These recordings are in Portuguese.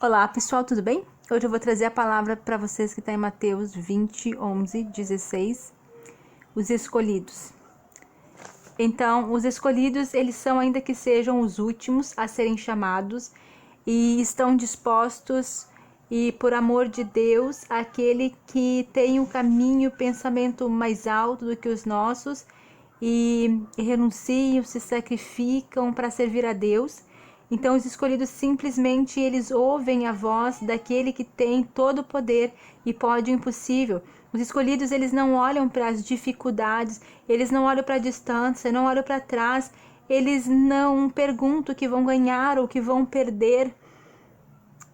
Olá pessoal, tudo bem? Hoje eu vou trazer a palavra para vocês que está em Mateus 20, 11, 16, os escolhidos. Então, os escolhidos, eles são, ainda que sejam os últimos a serem chamados, e estão dispostos, e por amor de Deus, aquele que tem um caminho, pensamento mais alto do que os nossos, e renunciam, se sacrificam para servir a Deus. Então os escolhidos simplesmente eles ouvem a voz daquele que tem todo o poder e pode o impossível. Os escolhidos eles não olham para as dificuldades, eles não olham para a distância, não olham para trás, eles não perguntam o que vão ganhar ou o que vão perder.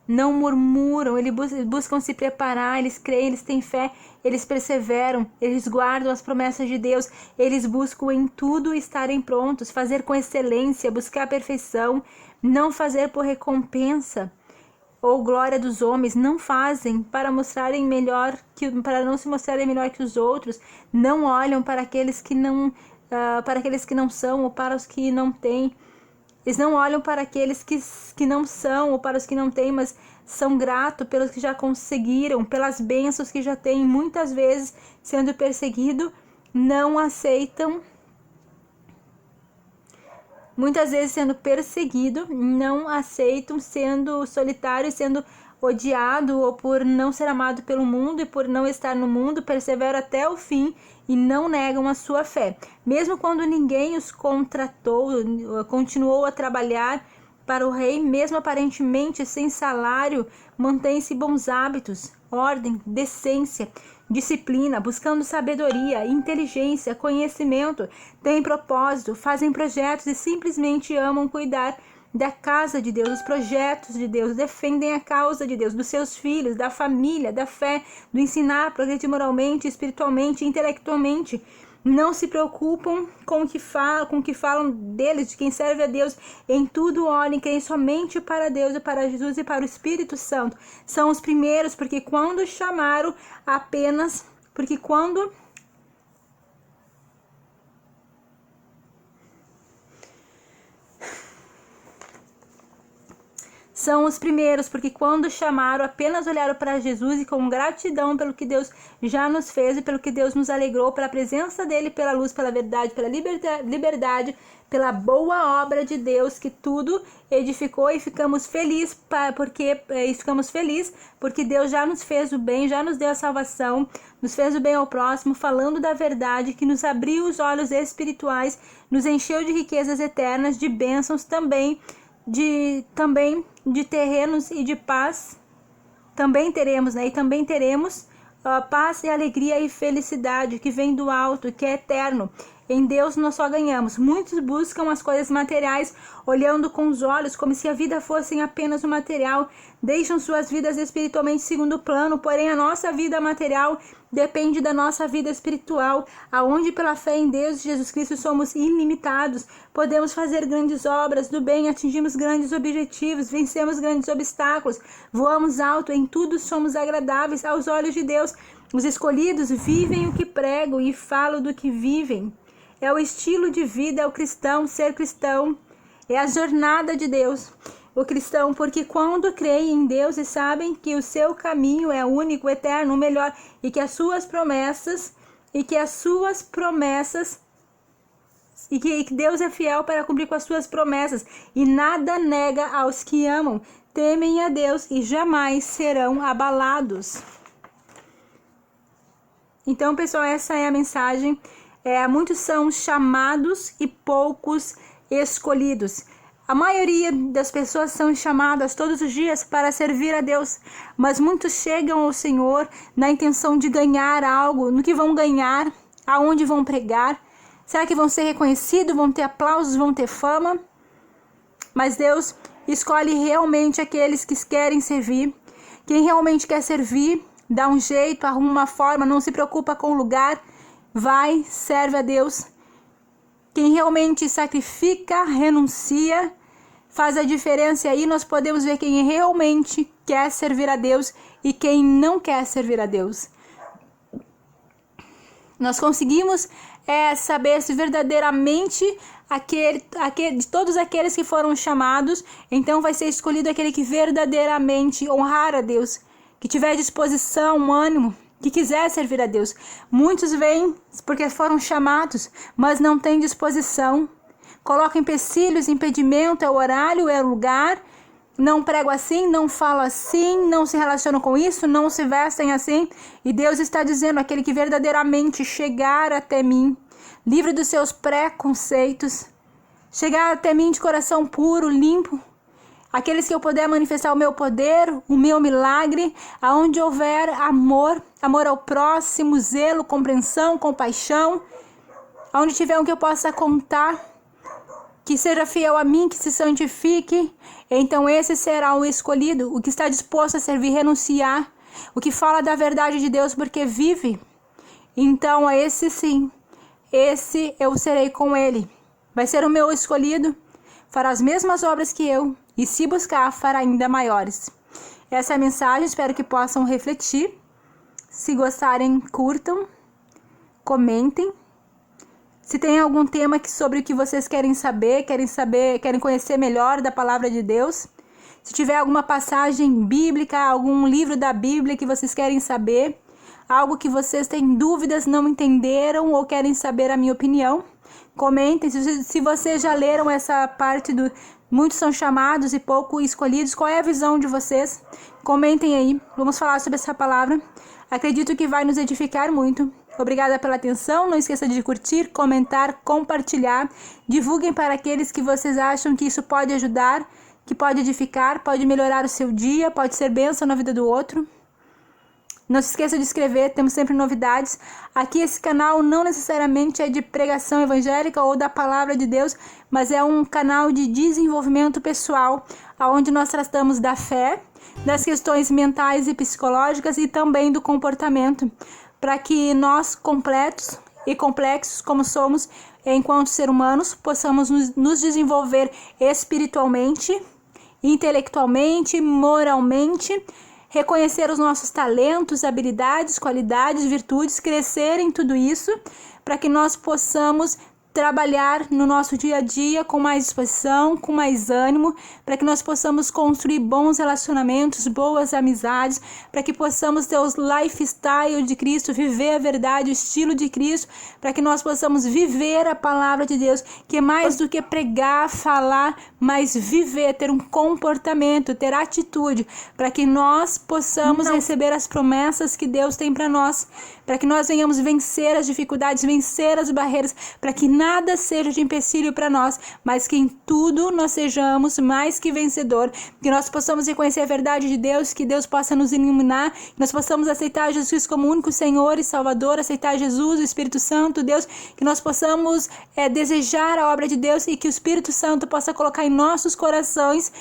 Não murmuram, eles buscam se preparar, eles creem, eles têm fé, eles perseveram, eles guardam as promessas de Deus, eles buscam em tudo estarem prontos, fazer com excelência, buscar a perfeição, não fazer por recompensa ou glória dos homens, não fazem para mostrarem melhor para não se mostrarem melhor que os outros, não olham para aqueles que não são ou para os que não têm. Eles não olham para aqueles que não são ou para os que não têm, mas são gratos pelos que já conseguiram, pelas bênçãos que já têm. Muitas vezes, sendo perseguido, não aceitam. Muitas vezes, sendo perseguido, não aceitam, sendo solitário, sendo odiado ou por não ser amado pelo mundo e por não estar no mundo, perseveram até o fim e não negam a sua fé. Mesmo quando ninguém os contratou, continuou a trabalhar para o rei, mesmo aparentemente sem salário, mantém-se bons hábitos, ordem, decência, disciplina, buscando sabedoria, inteligência, conhecimento, têm propósito, fazem projetos e simplesmente amam cuidar da casa de Deus, dos projetos de Deus, defendem a causa de Deus, dos seus filhos, da família, da fé, do ensinar, progredir moralmente, espiritualmente, intelectualmente. Não se preocupam com o que falam deles, de quem serve a Deus. Em tudo olhem, creem somente para Deus e para Jesus e para o Espírito Santo. São os primeiros, porque quando chamaram, apenas olharam para Jesus e com gratidão pelo que Deus já nos fez e pelo que Deus nos alegrou, pela presença dele, pela luz, pela verdade, pela liberdade, pela boa obra de Deus que tudo edificou, e ficamos felizes porque Deus já nos fez o bem, já nos deu a salvação, nos fez o bem ao próximo, falando da verdade, que nos abriu os olhos espirituais, nos encheu de riquezas eternas, de bênçãos também de terrenos e de paz. Também teremos, e também teremos paz e alegria e felicidade que vem do alto, que é eterno. Em Deus nós só ganhamos. Muitos buscam as coisas materiais, olhando com os olhos como se a vida fosse apenas o material. Deixam suas vidas espiritualmente em segundo plano, porém a nossa vida material depende da nossa vida espiritual, aonde pela fé em Deus e Jesus Cristo somos ilimitados. Podemos fazer grandes obras do bem, atingimos grandes objetivos, vencemos grandes obstáculos, voamos alto, em tudo somos agradáveis aos olhos de Deus. Os escolhidos vivem o que pregam e falam do que vivem. É o estilo de vida, é o cristão, ser cristão, é a jornada de Deus. O cristão, porque quando creem em Deus e sabem que o seu caminho é único, eterno, o melhor, e que Deus é fiel para cumprir com as suas promessas e nada nega aos que amam, temem a Deus e jamais serão abalados. Então, pessoal, essa é a mensagem. Muitos são chamados e poucos escolhidos. A maioria das pessoas são chamadas todos os dias para servir a Deus, mas muitos chegam ao Senhor na intenção de ganhar algo, no que vão ganhar, aonde vão pregar. Será que vão ser reconhecidos, vão ter aplausos, vão ter fama? Mas Deus escolhe realmente aqueles que querem servir. Quem realmente quer servir, dá um jeito, arruma uma forma, não se preocupa com o lugar, vai, serve a Deus. Quem realmente sacrifica, renuncia, faz a diferença, e aí nós podemos ver quem realmente quer servir a Deus e quem não quer servir a Deus. Nós conseguimos saber se verdadeiramente de todos aqueles que foram chamados, então vai ser escolhido aquele que verdadeiramente honrar a Deus, que tiver disposição, ânimo, que quiser servir a Deus. Muitos vêm porque foram chamados, mas não têm disposição. Colocam empecilhos, impedimento, é o horário, é o lugar. Não prego assim, não falo assim, não se relacionam com isso, não se vestem assim. E Deus está dizendo, aquele que verdadeiramente chegar até mim, livre dos seus preconceitos, chegar até mim de coração puro, limpo, aqueles que eu puder manifestar o meu poder, o meu milagre, aonde houver amor, amor ao próximo, zelo, compreensão, compaixão, aonde tiver um que eu possa contar, que seja fiel a mim, que se santifique, então esse será o escolhido, o que está disposto a servir, renunciar, o que fala da verdade de Deus porque vive. Então a esse sim, esse eu serei com ele. Vai ser o meu escolhido, fará as mesmas obras que eu, e se buscar, fará ainda maiores. Essa é a mensagem, espero que possam refletir. Se gostarem, curtam, comentem. Se tem algum tema sobre o que vocês querem saber, querem conhecer melhor da palavra de Deus. Se tiver alguma passagem bíblica, algum livro da Bíblia que vocês querem saber, algo que vocês têm dúvidas, não entenderam ou querem saber a minha opinião, comentem. Se vocês já leram essa parte do muitos são chamados e pouco escolhidos, qual é a visão de vocês? Comentem aí, vamos falar sobre essa palavra. Acredito que vai nos edificar muito. Obrigada pela atenção, não esqueça de curtir, comentar, compartilhar. Divulguem para aqueles que vocês acham que isso pode ajudar, que pode edificar, pode melhorar o seu dia, pode ser bênção na vida do outro. Não se esqueça de inscrever, temos sempre novidades. Aqui esse canal não necessariamente é de pregação evangélica ou da palavra de Deus, mas é um canal de desenvolvimento pessoal, onde nós tratamos da fé, das questões mentais e psicológicas e também do comportamento, para que nós, completos e complexos como somos, enquanto seres humanos, possamos nos desenvolver espiritualmente, intelectualmente, moralmente, reconhecer os nossos talentos, habilidades, qualidades, virtudes, crescer em tudo isso, para que nós possamos trabalhar no nosso dia a dia com mais disposição, com mais ânimo, para que nós possamos construir bons relacionamentos, boas amizades, para que possamos ter os lifestyle de Cristo, viver a verdade, o estilo de Cristo, para que nós possamos viver a palavra de Deus, que é mais do que pregar, falar, mas viver, ter um comportamento, ter atitude, para que nós possamos receber as promessas que Deus tem para nós, para que nós venhamos vencer as dificuldades, vencer as barreiras, para que nada seja de empecilho para nós, mas que em tudo nós sejamos mais que vencedor, que nós possamos reconhecer a verdade de Deus, que Deus possa nos iluminar, que nós possamos aceitar Jesus como único Senhor e Salvador, aceitar Jesus, o Espírito Santo, Deus, que nós possamos desejar a obra de Deus e que o Espírito Santo possa colocar em nossos corações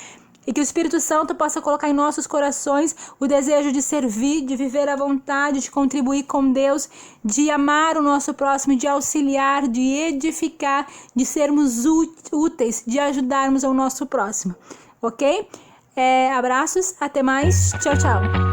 o desejo de servir, de viver à vontade, de contribuir com Deus, de amar o nosso próximo, de auxiliar, de edificar, de sermos úteis, de ajudarmos ao nosso próximo. Ok? Abraços, até mais, tchau, tchau.